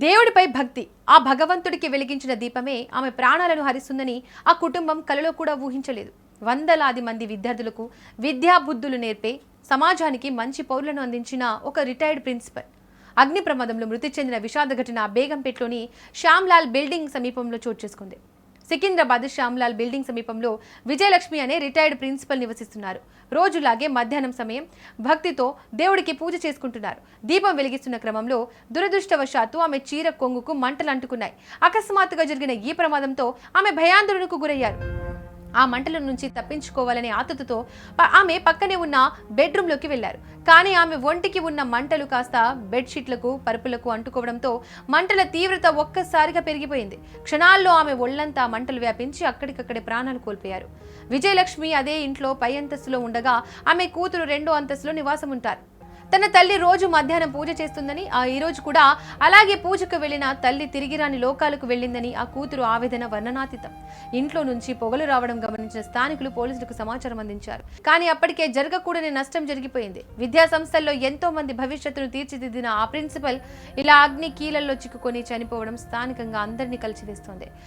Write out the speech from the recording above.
దేవుడిపై భక్తి ఆ భగవంతుడికి వెలిగించిన దీపమే ఆమె ప్రాణాలను హరిస్తుందని ఆ కుటుంబం కలలో కూడా ఊహించలేదు. వందలాది మంది విద్యార్థులకు విద్యా బుద్ధులు నేర్పే సమాజానికి మంచి పౌరులను అందించిన ఒక రిటైర్డ్ ప్రిన్సిపల్ అగ్ని ప్రమాదంలో మృతి చెందిన విషాద ఘటన బేగంపేటలోని శ్యామ్లాల్ బిల్డింగ్ సమీపంలో చోటు చేసుకుంది. సికింద్రాబాద్ శ్యామ్లాల్ బిల్డింగ్ సమీపంలో విజయలక్ష్మి అనే రిటైర్డ్ ప్రిన్సిపల్ నివసిస్తున్నారు. రోజులాగే మధ్యాహ్నం సమయం భక్తితో దేవుడికి పూజ చేసుకుంటున్నారు. దీపం వెలిగిస్తున్న క్రమంలో దురదృష్టవశాత్తు ఆమె చీర కొంగుకు మంటలు అంటుకున్నాయి. అకస్మాత్తుగా జరిగిన ఈ ప్రమాదంతో ఆమె భయాందోళనకు గురయ్యారు. ఆ మంటల నుంచి తప్పించుకోవాలనే ఆతృతతో ఆమె పక్కనే ఉన్న బెడ్రూమ్లోకి వెళ్లారు. కానీ ఆమె ఒంటికి ఉన్న మంటలు కాస్త బెడ్షీట్లకు పరుపులకు అంటుకోవడంతో మంటల తీవ్రత ఒక్కసారిగా పెరిగిపోయింది. క్షణాల్లో ఆమె ఒళ్లంతా మంటలు వ్యాపించి అక్కడికక్కడే ప్రాణాలు కోల్పోయారు. విజయలక్ష్మి అదే ఇంట్లో పై అంతస్తులో ఉండగా ఆమె కూతురు 2వ అంతస్తులో నివాసం ఉంటారు. తన తల్లి రోజు మధ్యాహ్నం పూజ చేస్తుందని, ఈ రోజు కూడా అలాగే పూజకు వెళ్లిన తల్లి తిరిగి రాని లోకాలకు వెళ్ళిందని ఆ కూతురు ఆవేదన వర్ణనాతీతం. ఇంట్లో నుంచి పొగలు రావడం గమనించిన స్థానికులు పోలీసులకు సమాచారం అందించారు. కానీ అప్పటికే జరగకూడని నష్టం జరిగిపోయింది. విద్యా సంస్థల్లో ఎంతో మంది భవిష్యత్తును తీర్చిదిద్దిన ఆ ప్రిన్సిపల్ ఇలా అగ్ని కీలల్లో చిక్కుకొని చనిపోవడం స్థానికంగా అందరినీ కలిచివేస్తోంది.